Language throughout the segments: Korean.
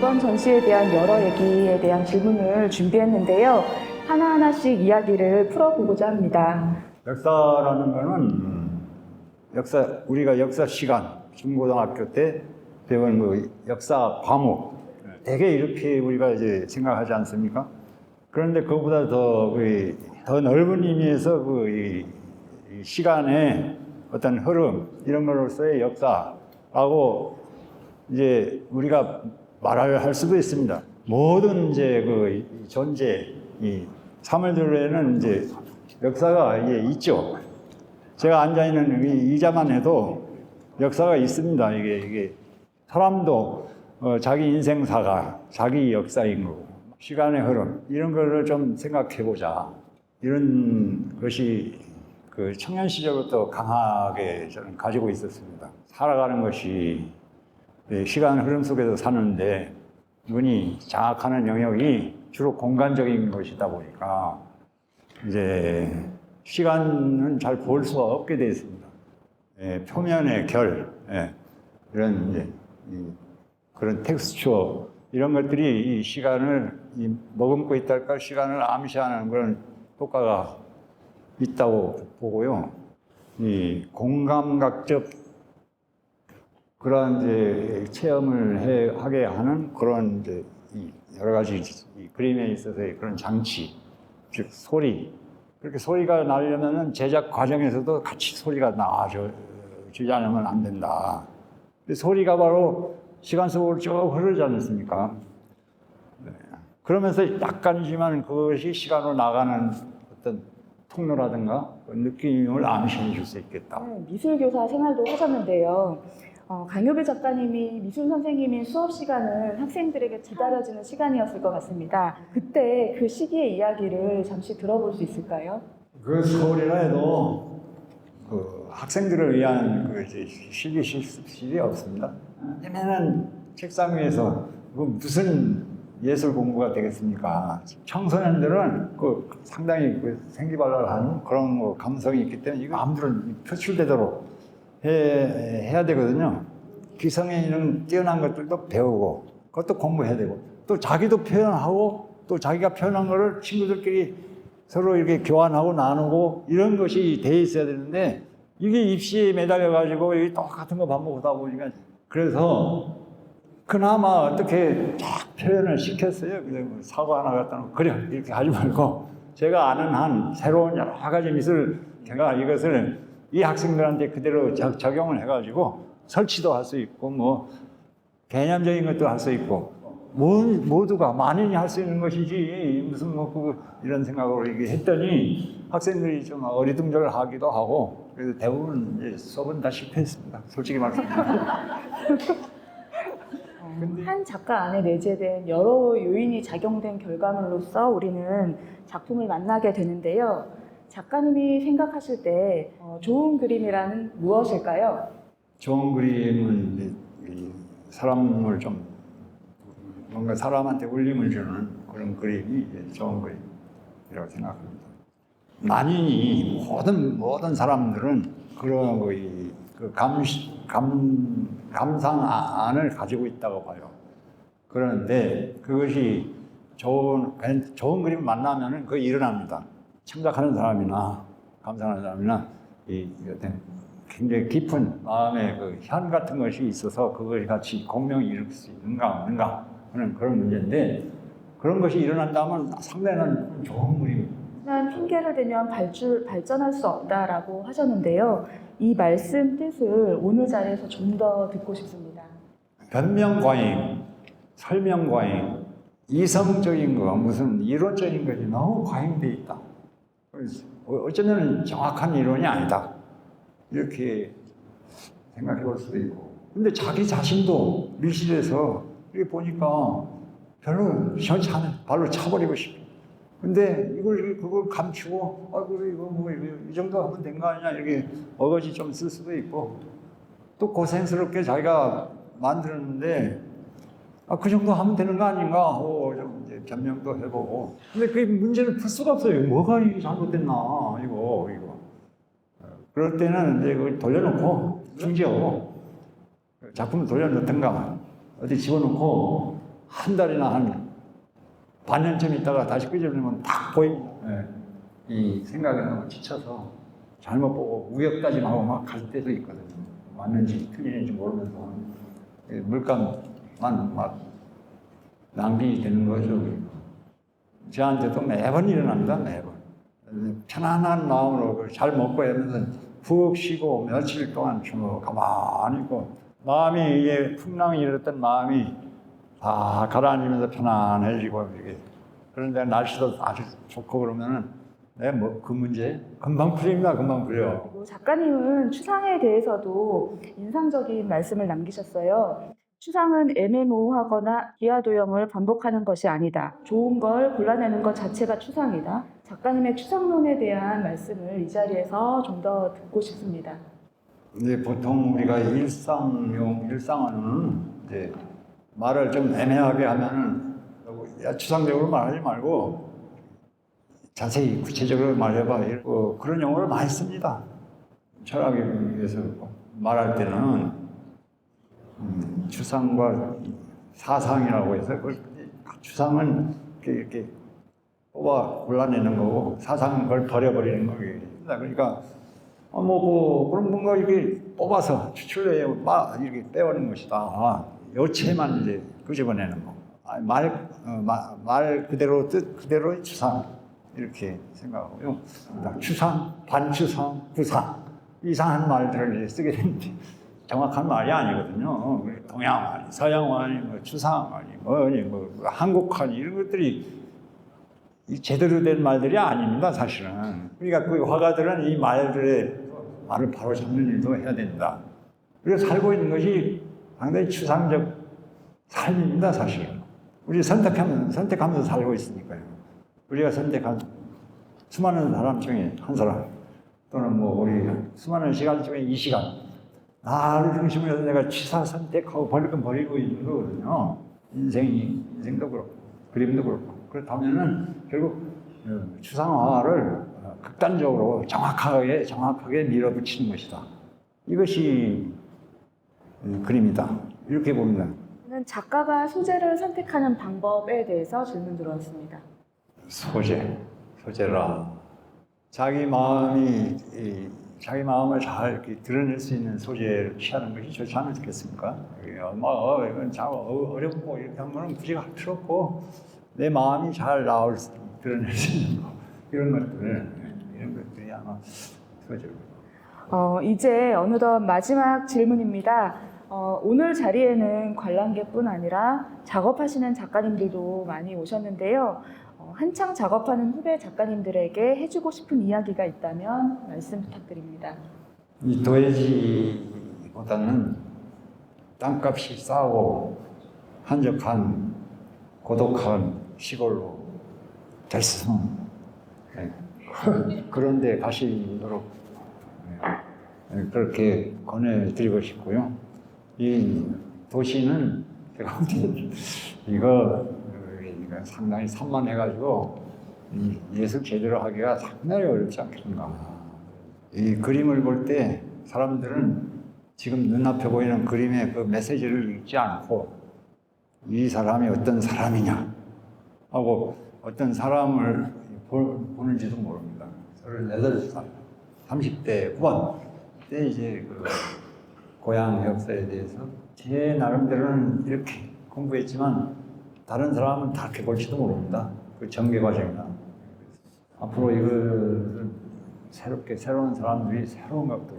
이번 전시에 대한 여러 얘기에 대한 질문을 준비했는데요. 하나하나씩 이야기를 풀어보고자 합니다. 역사라는 거는 우리가 역사 시간, 중고등학교 때 배운 그 역사 과목, 되게 이렇게 우리가 이제 생각하지 않습니까? 그런데 그보다 더 넓은 의미에서 이 시간의 어떤 흐름, 이런 것으로서의 역사라고 이제 우리가 말을 할 수도 있습니다. 모든 이제 그 존재, 이 사물들에는 이제 역사가 이게 있죠. 제가 앉아있는 이 의자만 해도 역사가 있습니다. 이게 사람도 자기 인생사가 자기 역사인 거고, 시간의 흐름, 이런 거를 좀 생각해 보자. 이런 것이 그 청년 시절부터 강하게 저는 가지고 있었습니다. 살아가는 것이 시간 흐름 속에서 사는데 눈이 장악하는 영역이 주로 공간적인 것이다 보니까 이제 시간은 잘 볼 수가 없게 되어 있습니다. 표면의 결, 이런 이제 그런 텍스처, 이런 것들이 이 시간을 머금고 있달까, 시간을 암시하는 그런 효과가 있다고 보고요. 이 공감각적 그런 이제 체험을 하게 하는 그런 이제 여러 가지 이 그림에 있어서의 그런 장치, 즉 소리. 그렇게 소리가 나려면은 제작 과정에서도 같이 소리가 나와주지 않으면 안 된다. 소리가 바로 시간 속으로 쭉 흐르지 않습니까? 네. 그러면서 약간이지만 그것이 시간으로 나가는 어떤 통로라든가 느낌을 암시해 줄 수 있겠다. 미술교사 생활도 하셨는데요. 강효배 작가님이 미술 선생님인 수업 시간은 학생들에게 기다려지는 시간이었을 것 같습니다. 그때 그 시기의 이야기를 잠시 들어볼 수 있을까요? 그 서울이라 해도 그 학생들을 위한 그 실기 실습실이 없습니다. 얘네는 책상 위에서 무슨 예술 공부가 되겠습니까? 청소년들은 상당히 생기발랄한 그런 감성이 있기 때문에 이거 아무런 표출되도록 해야 되거든요. 기성에 있는 뛰어난 것들도 배우고, 그것도 공부해야 되고, 또 자기도 표현하고, 또 자기가 표현한 거를 친구들끼리 서로 이렇게 교환하고 나누고, 이런 것이 돼 있어야 되는데, 이게 입시에 매달려가지고, 똑같은 거 반복하다 보니까, 그래서, 그나마 어떻게 쫙 표현을 시켰어요. 그래서 사고 하나 갖다 놓고, 그래, 이렇게 하지 말고, 제가 아는 한 새로운 여러 가지 미술, 제가 이것을 이 학생들한테 그대로 적용을 해가지고 설치도 할 수 있고, 개념적인 것도 할 수 있고, 모두가 만인이 할 수 있는 것이지, 무슨 이런 생각으로 했더니 학생들이 좀 어리둥절하기도 하고, 그래서 대부분 이제 수업은 다 실패했습니다. 솔직히 말씀드리면. 한 작가 안에 내재된 여러 요인이 작용된 결과물로서 우리는 작품을 만나게 되는데요. 작가님이 생각하실 때 좋은 그림이란 무엇일까요? 좋은 그림은 사람을 좀 뭔가 사람한테 울림을 주는 그런 그림이 좋은 그림이라고 생각합니다. 만인이 모든 사람들은 그런 그 감상안을 가지고 있다고 봐요. 그런데 그것이 좋은 그림을 만나면은 그게 일어납니다. 창작하는 사람이나 감상하는 사람이나 굉장히 깊은 마음의 그 현 같은 것이 있어서 그걸 같이 공명이 일으킬 수 있는가 없는가 하는 그런 문제인데, 그런 것이 일어난다면 상당히 좋은 그림입니다. 하지만 핑계를 대면 발전할 수 없다라고 하셨는데요. 이 말씀 뜻을 오늘 자리에서 좀 더 듣고 싶습니다. 변명과잉, 설명과잉, 이성적인 거, 무슨 이론적인 것이 너무 과잉되어 있다. 어쩌면 정확한 이론이 아니다. 이렇게 생각해 볼 수도 있고. 근데 자기 자신도 밀실에서 이렇게 보니까 별로 시원치 않아요. 발로 차버리고 싶어. 근데 그걸 감추고, 이거 이 정도 하면 된 거 아니냐, 이렇게 어거지 좀 쓸 수도 있고, 또 고생스럽게 자기가 만들었는데, 그 정도 하면 되는 거 아닌가 하고 좀 이제 변명도 해보고. 근데 그 문제를 풀 수가 없어요. 뭐가 이게 잘못됐나, 이거. 그럴 때는 이제 그걸 돌려놓고, 심지어 작품을 돌려놓든가, 어디 집어넣고, 한 달이나 한 반년쯤 있다가 다시 끄집으면 딱 보입니다. 예. 이 생각에 너무 지쳐서 잘못 보고 우역다짐하고 막 갈 때도 있거든요. 맞는지 틀리는지 모르면서 물감만 막 낭비되는 거죠. 저한테도 매번 일어납니다. 매번. 편안한 마음으로 잘 먹고 하면서 푹 쉬고 며칠 동안 좀 가만히 있고 마음이 이게 풍랑이 일었던 마음이 다 가라앉으면서 편안해지고 이렇게 그런데 날씨도 아주 좋고 그러면은 뭐 그 문제 금방 풀립니다. 금방 풀려. 그리고 작가님은 추상에 대해서도 인상적인 말씀을 남기셨어요. 추상은 애매모호하거나 기하도형을 반복하는 것이 아니다. 좋은 걸 골라내는 것 자체가 추상이다. 작가님의 추상론에 대한 말씀을 이 자리에서 좀 더 듣고 싶습니다. 근데 보통 우리가 일상어는 이제 말을 좀 애매하게 하면은 추상적으로 말하지 말고 자세히 구체적으로 말해봐. 그런 용어를 많이 씁니다. 철학에 의해서 말할 때는 추상과 사상이라고 해서 추상은 이렇게 뽑아 골라내는 거고 사상은 그걸 버려버리는 거예요. 그러니까 그럼 뭔가 이렇게 뽑아서 추출해서 막 이렇게 빼오는 것이다. 요체만 이제 끄집어내는 거. 말 그대로 뜻 그대로의 추상 이렇게 생각하고요. 추상, 반추상, 구상 이상한 말들을 쓰게 되는데 정확한 말이 아니거든요. 동양화니, 서양화니, 추상화니, 한국화니 이런 것들이 제대로 된 말들이 아닙니다, 사실은. 그러니까 그 화가들은 이 말들의 말을 바로 잡는 일도 해야 된다. 그래서 살고 있는 것이 상당히 추상적 삶입니다, 사실은. 우리 선택하면서 살고 있으니까요. 우리가 선택한 수많은 사람 중에 한 사람, 또는 우리 수많은 시간 중에 이 시간, 나를 중심으로 해서 내가 취사 선택하고 버리고 있는 거거든요. 인생도 그렇고, 그림도 그렇고. 그렇다면은 결국 추상화를 극단적으로 정확하게 밀어붙이는 것이다. 이것이 그림이다. 이렇게 봅니다. 작가가 소재를 선택하는 방법에 대해서 질문 들어왔습니다. 소재라. 자기 마음을 잘 이렇게 드러낼 수 있는 소재를 취하는 것이 좋지 않겠습니까? 이건 참 어렵고 이렇게 하는 거는 굳이 할 필요 없고 내 마음이 잘 드러낼 수 있는 거 이런 것들이 아마 소재로. 이제 어느덧 마지막 질문입니다. 오늘 자리에는 관람객뿐 아니라 작업하시는 작가님들도 많이 오셨는데요. 한창 작업하는 후배 작가님들에게 해주고 싶은 이야기가 있다면 말씀 부탁드립니다. 이 도해지보다는 땅값이 싸고 한적한 고독한 시골로 됐으면 그런 데 가시도록 그렇게 권해드리고 싶고요. 이 도시는 제가 볼 때는 이거 상당히 산만해가지고 예술 제대로 하기가 상당히 어렵지 않겠는가. 이 그림을 볼 때 사람들은 지금 눈앞에 보이는 그림의 그 메시지를 읽지 않고 이 사람이 어떤 사람이냐 하고 어떤 사람을 보는지도 모릅니다. 38살, 30대 후반 때 이제 그 고향 역사에 대해서 제 나름대로는 이렇게 공부했지만 다른 사람은 다르게 볼지도 모릅니다. 그 전개 과정이나 앞으로 이걸 새로운 사람들이 새로운 것들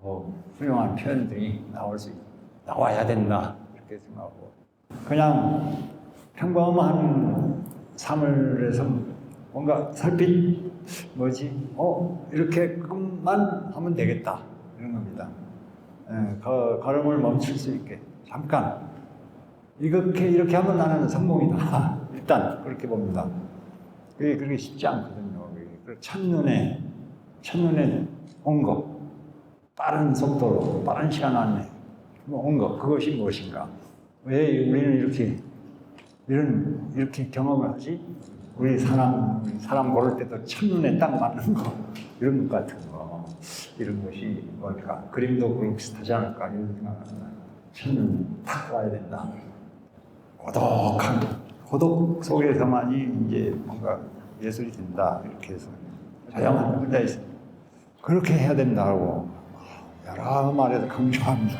더 훌륭한 표현들이 나와야 된다 이렇게 생각하고 그냥 평범한 삶을 해서 뭔가 설빛 이렇게만 하면 되겠다 이런 겁니다. 걸음을 멈출 수 있게 잠깐 이렇게 하면 나는 성공이다. 일단 그렇게 봅니다. 그게 그렇게 쉽지 않거든요. 첫눈에 온 것, 빠른 속도로 빠른 시간 안에 온 것, 그것이 무엇인가? 왜 우리는 이렇게 경험을 하지? 우리 사람 고를 때도 첫눈에 딱 맞는 거, 이런 것 같은 거, 이런 것이 뭘까? 그림도 그렇고 비슷하지 않을까? 이런 생각을 합니다. 첫눈 딱 와야 된다. 고독한 고독 속에서만이 이제 뭔가 예술이 된다 이렇게 해서 자영한 혼자 있어 그렇게 해야 된다고 여러 말에서 강조합니다.